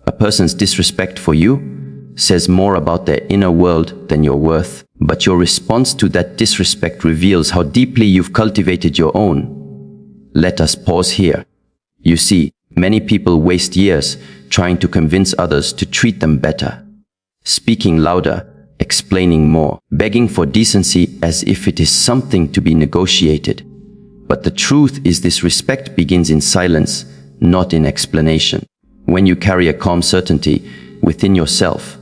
A person's disrespect for you says more about their inner world than your worth, but your response to that disrespect reveals how deeply you've cultivated your own. Let us pause here. You see, many people waste years trying to convince others to treat them better, speaking louder, explaining more, begging for decency as if it is something to be negotiated. But the truth is, this respect begins in silence, not in explanation. When you carry a calm certainty within yourself,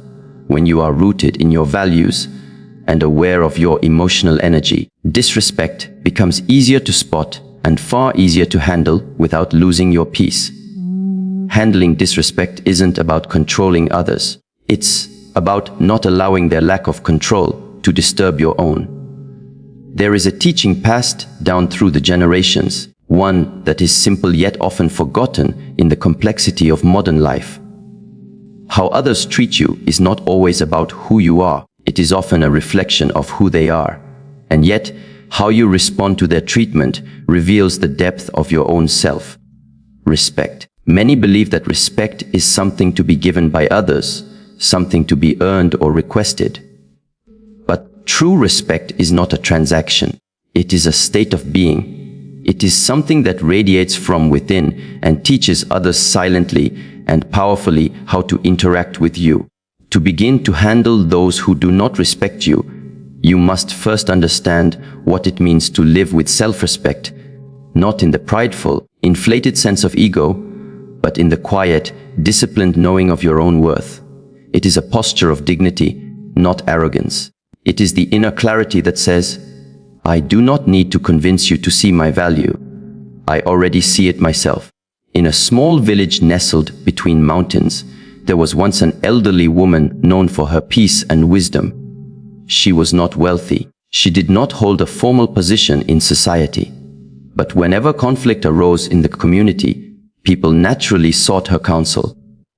when you are rooted in your values and aware of your emotional energy, disrespect becomes easier to spot and far easier to handle without losing your peace. Handling disrespect isn't about controlling others. It's about not allowing their lack of control to disturb your own. There is a teaching passed down through the generations, one that is simple yet often forgotten in the complexity of modern life. How others treat you is not always about who you are. It is often a reflection of who they are. And yet, how you respond to their treatment reveals the depth of your own self. Respect. Many believe that respect is something to be given by others, something to be earned or requested. But true respect is not a transaction. It is a state of being. It is something that radiates from within and teaches others silently and powerfully how to interact with you. To begin to handle those who do not respect you, you must first understand what it means to live with self-respect, not in the prideful, inflated sense of ego, but in the quiet, disciplined knowing of your own worth. It is a posture of dignity, not arrogance. It is the inner clarity that says, I do not need to convince you to see my value. I already see it myself. In a small village nestled between mountains, there was once an elderly woman known for her peace and wisdom. She was not wealthy. She did not hold a formal position in society. But whenever conflict arose in the community, people naturally sought her counsel.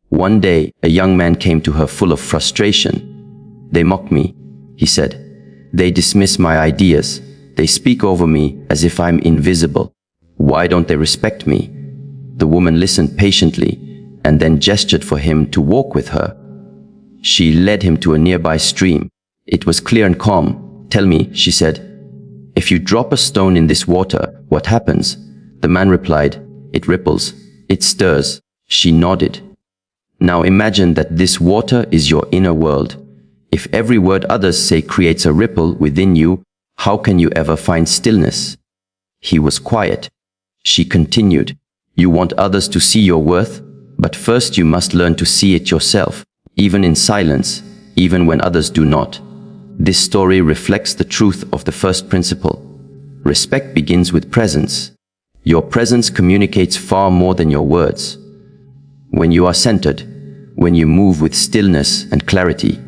One day, a young man came to her full of frustration. They mock me, he said. They dismiss my ideas. They speak over me as if I'm invisible. Why don't they respect me? The woman listened patiently and then gestured for him to walk with her. She led him to a nearby stream. It was clear and calm. Tell me, she said, if you drop a stone in this water, what happens? The man replied, it ripples, it stirs. She nodded. Now imagine that this water is your inner world. If every word others say creates a ripple within you, how can you ever find stillness? He was quiet. She continued, you want others to see your worth, but first you must learn to see it yourself, even in silence, even when others do not. This story reflects the truth of the first principle. Respect begins with presence. Your presence communicates far more than your words. When you are centered, when you move with stillness and clarity,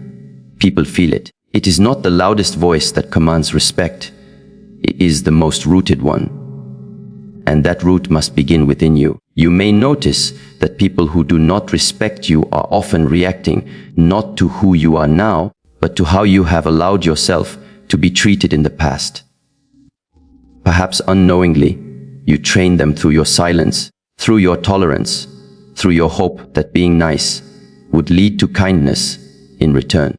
people feel it. It is not the loudest voice that commands respect. It is the most rooted one. And that root must begin within you. You may notice that people who do not respect you are often reacting not to who you are now, but to how you have allowed yourself to be treated in the past. Perhaps unknowingly, you train them through your silence, through your tolerance, through your hope that being nice would lead to kindness in return.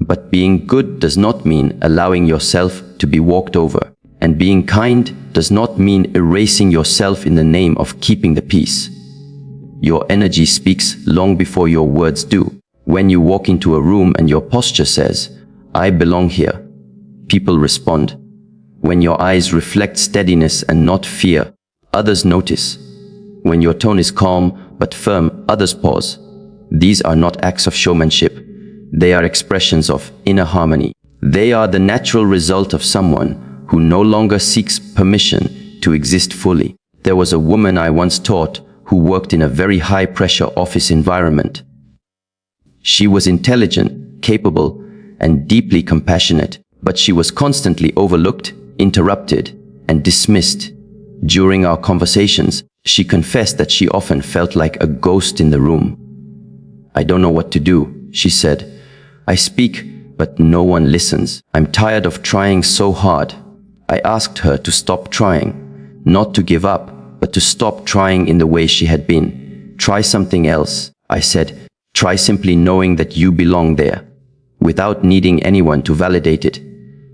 But being good does not mean allowing yourself to be walked over. And being kind does not mean erasing yourself in the name of keeping the peace. Your energy speaks long before your words do. When you walk into a room and your posture says, I belong here, people respond. When your eyes reflect steadiness and not fear, others notice. When your tone is calm but firm, others pause. These are not acts of showmanship. They are expressions of inner harmony. They are the natural result of someone who no longer seeks permission to exist fully. There was a woman I once taught who worked in a very high-pressure office environment. She was intelligent, capable, and deeply compassionate, but she was constantly overlooked, interrupted, and dismissed. During our conversations, she confessed that she often felt like a ghost in the room. I don't know what to do, she said. I speak, but no one listens. I'm tired of trying so hard. I asked her to stop trying, not to give up, but to stop trying in the way she had been. Try something else, I said. Try simply knowing that you belong there, without needing anyone to validate it.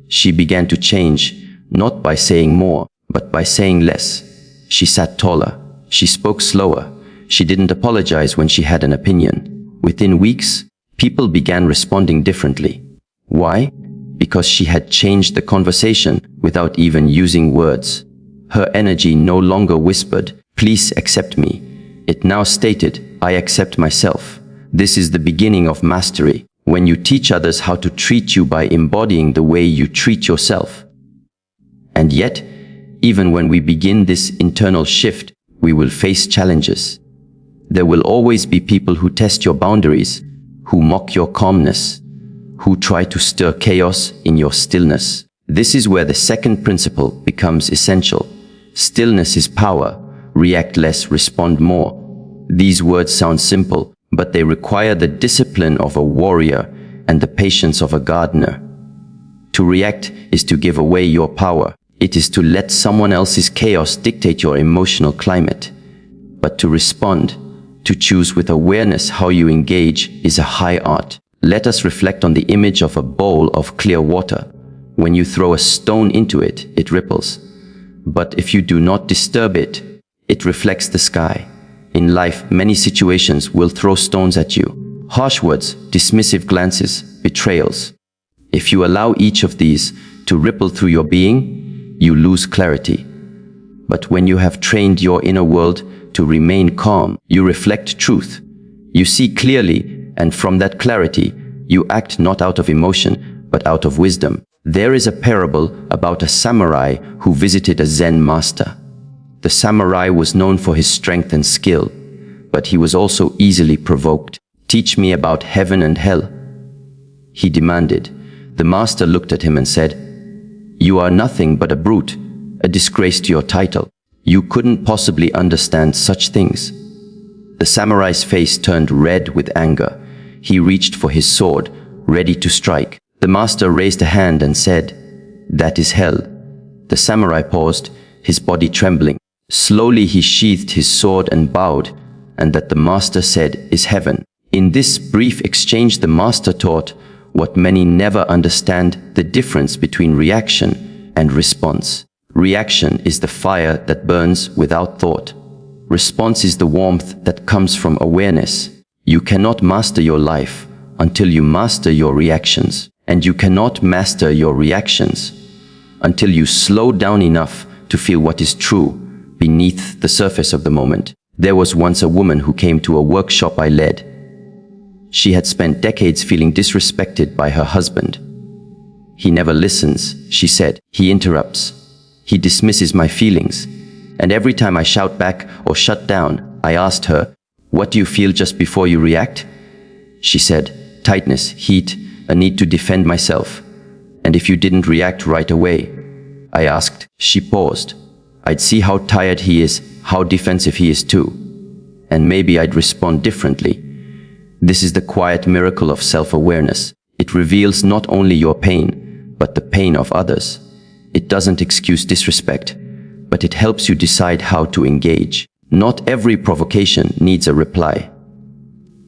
She began to change, not by saying more, but by saying less. She sat taller. She spoke slower. She didn't apologize when she had an opinion. Within weeks, people began responding differently. Why? Because she had changed the conversation without even using words. Her energy no longer whispered, "Please accept me." It now stated, "I accept myself." This is the beginning of mastery, when you teach others how to treat you by embodying the way you treat yourself. And yet, even when we begin this internal shift, we will face challenges. There will always be people who test your boundaries, who mock your calmness, who try to stir chaos in your stillness. This is where the second principle becomes essential. Stillness is power. React less, respond more. These words sound simple, but they require the discipline of a warrior and the patience of a gardener. To react is to give away your power. It is to let someone else's chaos dictate your emotional climate. But to respond, to choose with awareness how you engage, is a high art. Let us reflect on the image of a bowl of clear water. When you throw a stone into it, it ripples. But if you do not disturb it, it reflects the sky. In life, many situations will throw stones at you. Harsh words, dismissive glances, betrayals. If you allow each of these to ripple through your being, you lose clarity. But when you have trained your inner world to remain calm, you reflect truth. You see clearly, and from that clarity, you act not out of emotion, but out of wisdom. There is a parable about a samurai who visited a Zen master. The samurai was known for his strength and skill, but he was also easily provoked. "Teach me about heaven and hell," he demanded. The master looked at him and said, "You are nothing but a brute, a disgrace to your title. You couldn't possibly understand such things." The samurai's face turned red with anger. He reached for his sword, ready to strike. The master raised a hand and said, "That is hell." The samurai paused, his body trembling. Slowly he sheathed his sword and bowed, and that the master said is heaven. In this brief exchange, the master taught what many never understand: the difference between reaction and response. Reaction is the fire that burns without thought. Response is the warmth that comes from awareness. You cannot master your life until you master your reactions, and you cannot master your reactions until you slow down enough to feel what is true beneath the surface of the moment. There was once a woman who came to a workshop I led. She had spent decades feeling disrespected by her husband. "He never listens," she said. "He interrupts. He dismisses my feelings. And every time I shout back or shut down." I asked her, "What do you feel just before you react?" She said, "Tightness, heat, a need to defend myself." "And if you didn't react right away?" I asked. She paused. "I'd see how tired he is, how defensive he is too. And maybe I'd respond differently." This is the quiet miracle of self-awareness. It reveals not only your pain, but the pain of others. It doesn't excuse disrespect, but it helps you decide how to engage. Not every provocation needs a reply.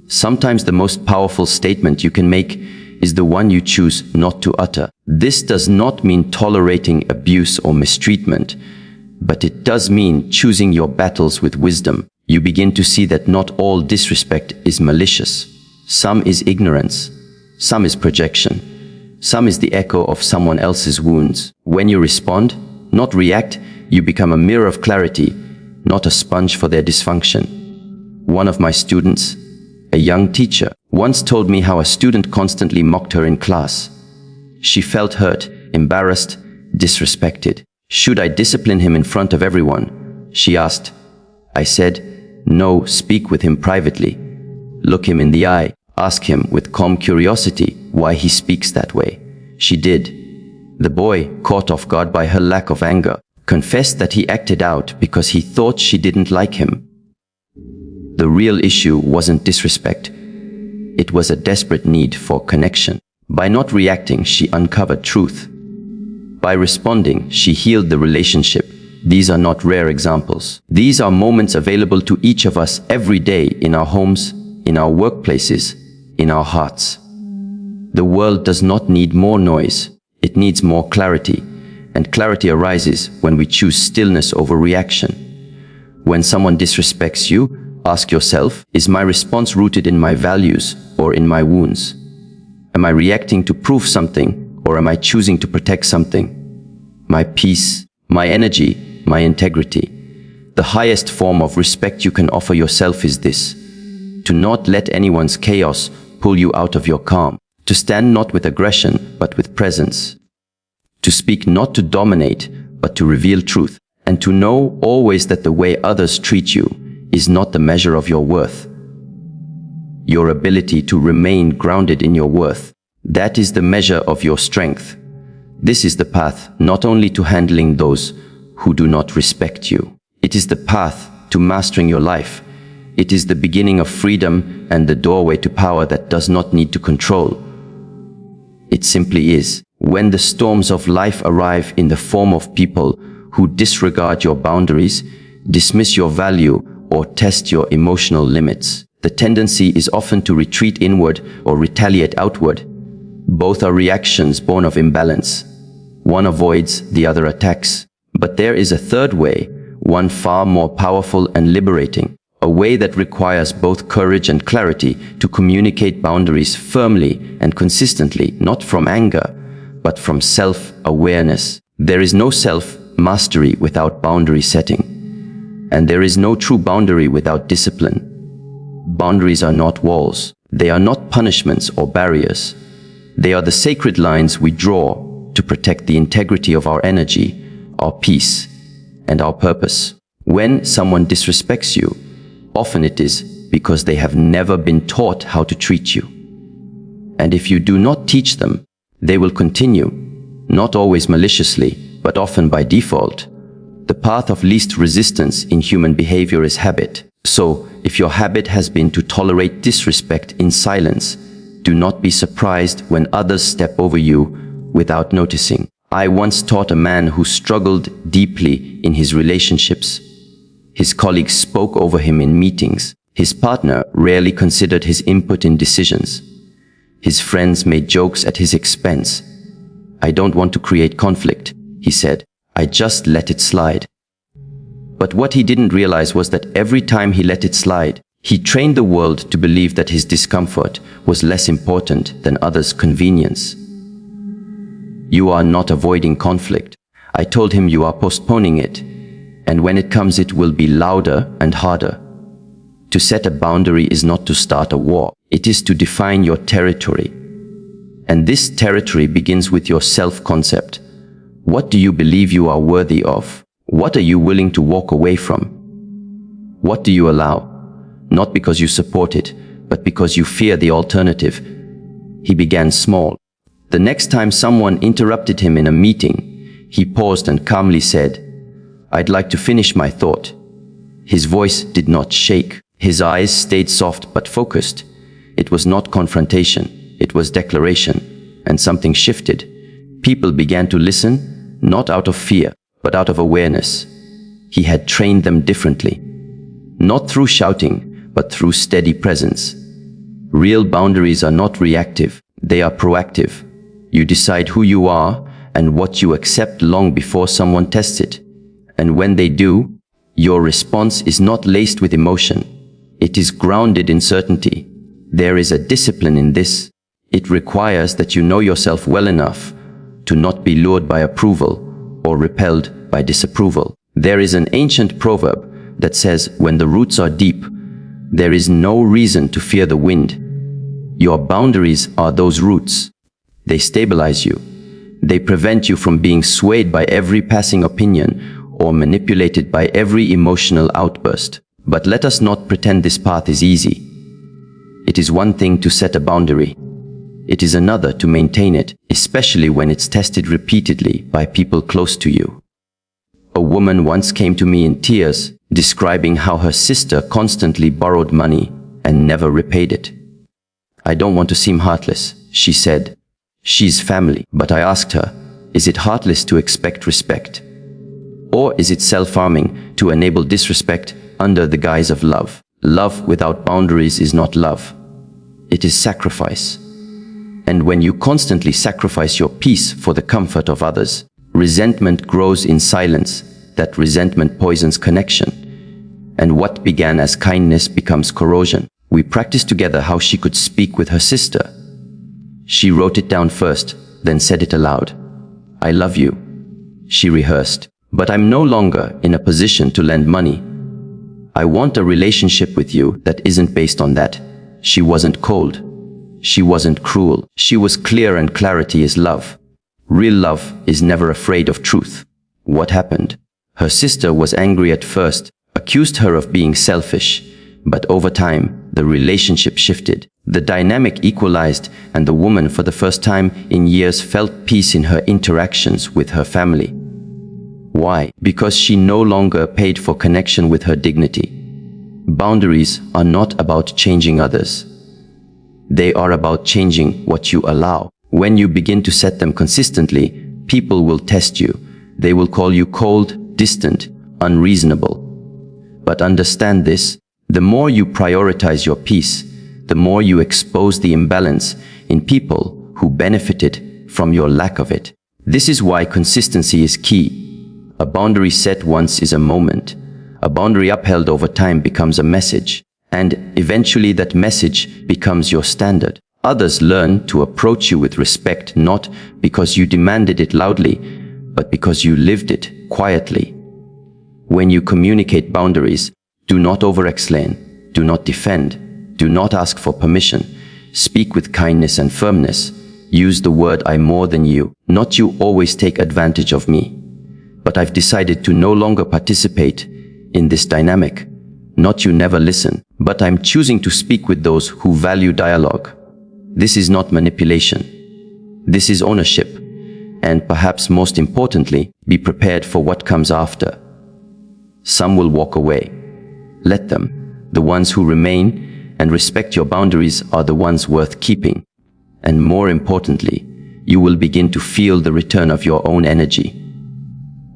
Sometimes the most powerful statement you can make is the one you choose not to utter. This does not mean tolerating abuse or mistreatment, but it does mean choosing your battles with wisdom. You begin to see that not all disrespect is malicious. Some is ignorance, some is projection, some is the echo of someone else's wounds. When you respond, not react, you become a mirror of clarity, not a sponge for their dysfunction. One of my students, a young teacher, once told me how a student constantly mocked her in class. She felt hurt, embarrassed, disrespected. "Should I discipline him in front of everyone?" she asked. I said, "No, speak with him privately. Look him in the eye. Ask him with calm curiosity why he speaks that way." She did. The boy, caught off guard by her lack of anger, confessed that he acted out because he thought she didn't like him. The real issue wasn't disrespect. It was a desperate need for connection. By not reacting, she uncovered truth. By responding, she healed the relationship. These are not rare examples. These are moments available to each of us every day in our homes, in our workplaces, in our hearts. The world does not need more noise, it needs more clarity, and clarity arises when we choose stillness over reaction. When someone disrespects you, ask yourself, is my response rooted in my values or in my wounds? Am I reacting to prove something, or am I choosing to protect something? My peace, my energy, my integrity. The highest form of respect you can offer yourself is this: to not let anyone's chaos pull you out of your calm, to stand not with aggression, but with presence, to speak not to dominate, but to reveal truth, and to know always that the way others treat you is not the measure of your worth. Your ability to remain grounded in your worth, that is the measure of your strength. This is the path not only to handling those who do not respect you. It is the path to mastering your life. It is the beginning of freedom and the doorway to power that does not need to control. It simply is. When the storms of life arrive in the form of people who disregard your boundaries, dismiss your value, or test your emotional limits, the tendency is often to retreat inward or retaliate outward. Both are reactions born of imbalance. One avoids, the other attacks. But there is a third way, one far more powerful and liberating, a way that requires both courage and clarity to communicate boundaries firmly and consistently, not from anger, but from self-awareness. There is no self-mastery without boundary setting, and there is no true boundary without discipline. Boundaries are not walls. They are not punishments or barriers. They are the sacred lines we draw to protect the integrity of our energy, our peace, and our purpose. When someone disrespects you, often it is because they have never been taught how to treat you. And if you do not teach them, they will continue, not always maliciously, but often by default. The path of least resistance in human behavior is habit. So, if your habit has been to tolerate disrespect in silence, do not be surprised when others step over you without noticing. I once taught a man who struggled deeply in his relationships. His colleagues spoke over him in meetings. His partner rarely considered his input in decisions. His friends made jokes at his expense. I don't want to create conflict, he said. I just let it slide. But what he didn't realize was that every time he let it slide, he trained the world to believe that his discomfort was less important than others' convenience. You are not avoiding conflict. I told him you are postponing it, and when it comes it will be louder and harder. To set a boundary is not to start a war. It is to define your territory. And this territory begins with your self-concept. What do you believe you are worthy of? What are you willing to walk away from? What do you allow? Not because you support it, but because you fear the alternative. He began small. The next time someone interrupted him in a meeting, he paused and calmly said, "I'd like to finish my thought." His voice did not shake. His eyes stayed soft but focused. It was not confrontation, it was declaration, and something shifted. People began to listen, not out of fear, but out of awareness. He had trained them differently. Not through shouting, but through steady presence. Real boundaries are not reactive, they are proactive. You decide who you are and what you accept long before someone tests it. And when they do, your response is not laced with emotion. It is grounded in certainty. There is a discipline in this. It requires that you know yourself well enough to not be lured by approval or repelled by disapproval. There is an ancient proverb that says, when the roots are deep, there is no reason to fear the wind. Your boundaries are those roots. They stabilize you. They prevent you from being swayed by every passing opinion or manipulated by every emotional outburst. But let us not pretend this path is easy. It is one thing to set a boundary. It is another to maintain it, especially when it's tested repeatedly by people close to you. A woman once came to me in tears, describing how her sister constantly borrowed money and never repaid it. "I don't want to seem heartless," she said. "She's family." But I asked her, is it heartless to expect respect? Or is it self-harming to enable disrespect under the guise of love? Love without boundaries is not love. It is sacrifice. And when you constantly sacrifice your peace for the comfort of others, resentment grows in silence. That resentment poisons connection. And what began as kindness becomes corrosion. We practiced together how she could speak with her sister. She wrote it down first, then said it aloud. "I love you." She rehearsed. "But I'm no longer in a position to lend money. I want a relationship with you that isn't based on that." She wasn't cold. She wasn't cruel. She was clear, and clarity is love. Real love is never afraid of truth. What happened? Her sister was angry at first, accused her of being selfish. But over time, the relationship shifted. The dynamic equalized, and the woman, for the first time in years, felt peace in her interactions with her family. Why? Because she no longer paid for connection with her dignity. Boundaries are not about changing others. They are about changing what you allow. When you begin to set them consistently, people will test you. They will call you cold, distant, unreasonable. But understand this, the more you prioritize your peace, the more you expose the imbalance in people who benefited from your lack of it. This is why consistency is key. A boundary set once is a moment. A boundary upheld over time becomes a message. And eventually that message becomes your standard. Others learn to approach you with respect, not because you demanded it loudly, but because you lived it quietly. When you communicate boundaries, do not over-explain, do not defend, do not ask for permission. Speak with kindness and firmness. Use the word "I" more than "you." Not "you always take advantage of me." But I've decided to no longer participate in this dynamic. Not "you never listen." But I'm choosing to speak with those who value dialogue. This is not manipulation. This is ownership. And perhaps most importantly, be prepared for what comes after. Some will walk away. Let them. The ones who remain and respect your boundaries are the ones worth keeping. And more importantly, you will begin to feel the return of your own energy.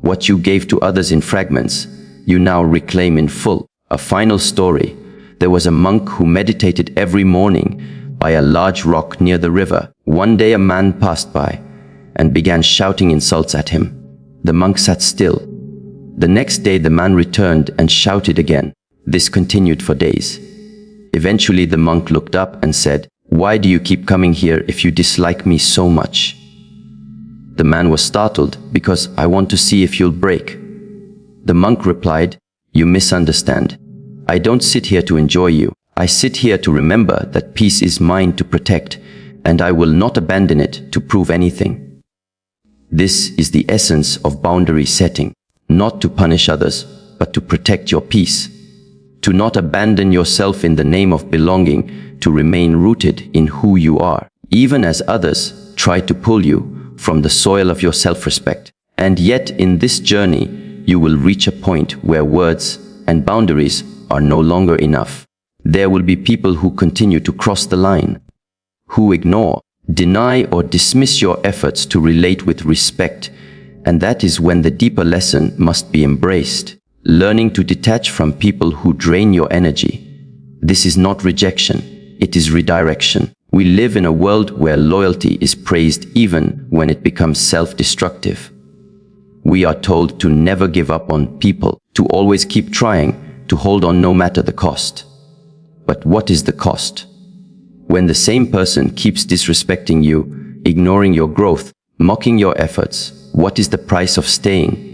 What you gave to others in fragments, you now reclaim in full. A final story. There was a monk who meditated every morning by a large rock near the river. One day a man passed by and began shouting insults at him. The monk sat still. The next day the man returned and shouted again. This continued for days. Eventually the monk looked up and said, "Why do you keep coming here if you dislike me so much?" The man was startled. "Because I want to see if you'll break." The monk replied, "You misunderstand. I don't sit here to enjoy you. I sit here to remember that peace is mine to protect, and I will not abandon it to prove anything." This is the essence of boundary setting. Not to punish others, but to protect your peace. To not abandon yourself in the name of belonging, to remain rooted in who you are, even as others try to pull you from the soil of your self-respect. And yet in this journey, you will reach a point where words and boundaries are no longer enough. There will be people who continue to cross the line, who ignore, deny, or dismiss your efforts to relate with respect. And that is when the deeper lesson must be embraced. Learning to detach from people who drain your energy. This is not rejection, it is redirection. We live in a world where loyalty is praised even when it becomes self-destructive. We are told to never give up on people, to always keep trying, to hold on no matter the cost. But what is the cost? When the same person keeps disrespecting you, ignoring your growth, mocking your efforts, what is the price of staying?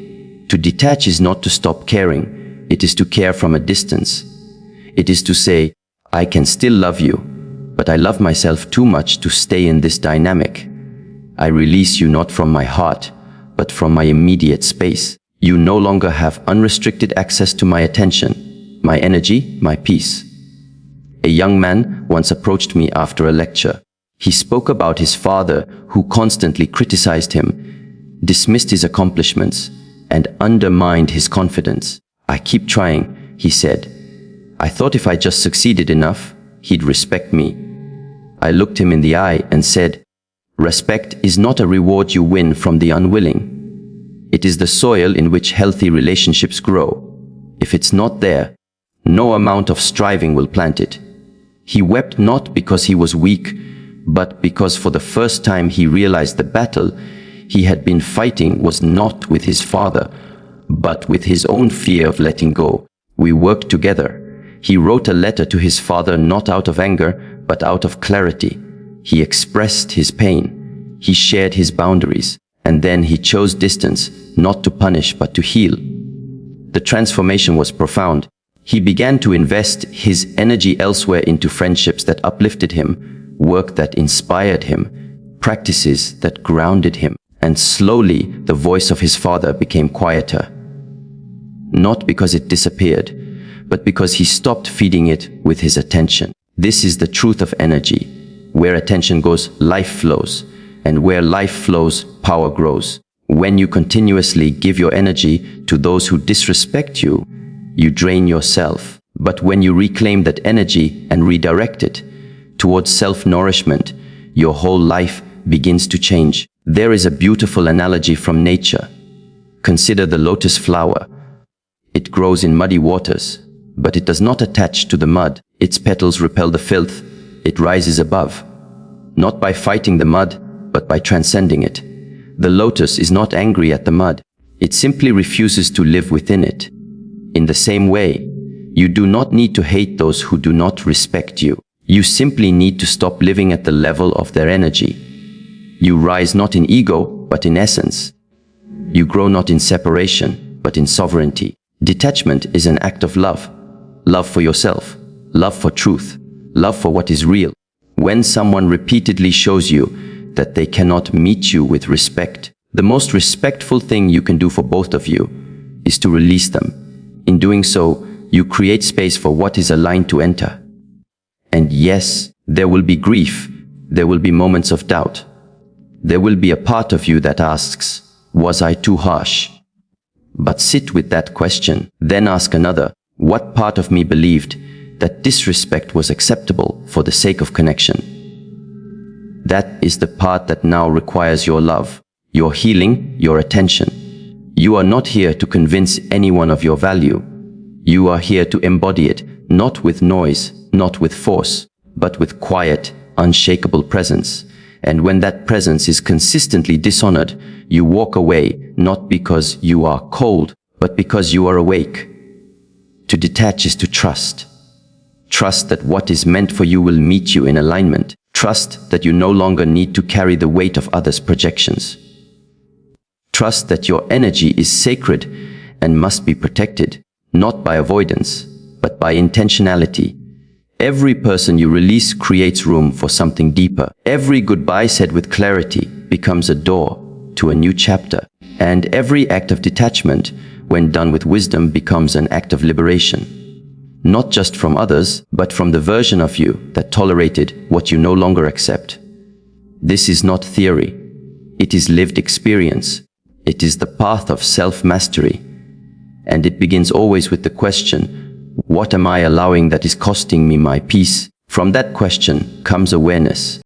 To detach is not to stop caring, it is to care from a distance. It is to say, I can still love you, but I love myself too much to stay in this dynamic. I release you not from my heart, but from my immediate space. You no longer have unrestricted access to my attention, my energy, my peace. A young man once approached me after a lecture. He spoke about his father, who constantly criticized him, dismissed his accomplishments, and undermined his confidence. I keep trying, he said. I thought if I just succeeded enough, he'd respect me. I looked him in the eye and said, respect is not a reward you win from the unwilling. It is the soil in which healthy relationships grow. If it's not there, No amount of striving will plant it. He wept not because he was weak, but because for the first time he realized the battle he had been fighting was not with his father, but with his own fear of letting go. We worked together. He wrote a letter to his father not out of anger, but out of clarity. He expressed his pain. He shared his boundaries. And then he chose distance, not to punish, but to heal. The transformation was profound. He began to invest his energy elsewhere into friendships that uplifted him, work that inspired him, practices that grounded him. And slowly, the voice of his father became quieter. Not because it disappeared, but because he stopped feeding it with his attention. This is the truth of energy. Where attention goes, life flows. And where life flows, power grows. When you continuously give your energy to those who disrespect you, you drain yourself. But when you reclaim that energy and redirect it towards self-nourishment, your whole life begins to change. There is a beautiful analogy from nature. Consider the lotus flower. It grows in muddy waters, but it does not attach to the mud. Its petals repel the filth. It rises above, not by fighting the mud, but by transcending it. The lotus is not angry at the mud. It simply refuses to live within it. In the same way, you do not need to hate those who do not respect you. You simply need to stop living at the level of their energy. You rise not in ego, but in essence. You grow not in separation, but in sovereignty. Detachment is an act of love. Love for yourself, love for truth, love for what is real. When someone repeatedly shows you that they cannot meet you with respect, the most respectful thing you can do for both of you is to release them. In doing so, you create space for what is aligned to enter. And yes, there will be grief. There will be moments of doubt. There will be a part of you that asks, was I too harsh? But sit with that question. Then ask another, what part of me believed that disrespect was acceptable for the sake of connection? That is the part that now requires your love, your healing, your attention. You are not here to convince anyone of your value. You are here to embody it, not with noise, not with force, but with quiet, unshakable presence. And when that presence is consistently dishonored, you walk away, not because you are cold, but because you are awake. To detach is to trust. Trust that what is meant for you will meet you in alignment. Trust that you no longer need to carry the weight of others' projections. Trust that your energy is sacred and must be protected, not by avoidance, but by intentionality. Every person you release creates room for something deeper. Every goodbye said with clarity becomes a door to a new chapter. And every act of detachment, when done with wisdom, becomes an act of liberation. Not just from others, but from the version of you that tolerated what you no longer accept. This is not theory. It is lived experience. It is the path of self-mastery. And it begins always with the question, what am I allowing that is costing me my peace? From that question comes awareness.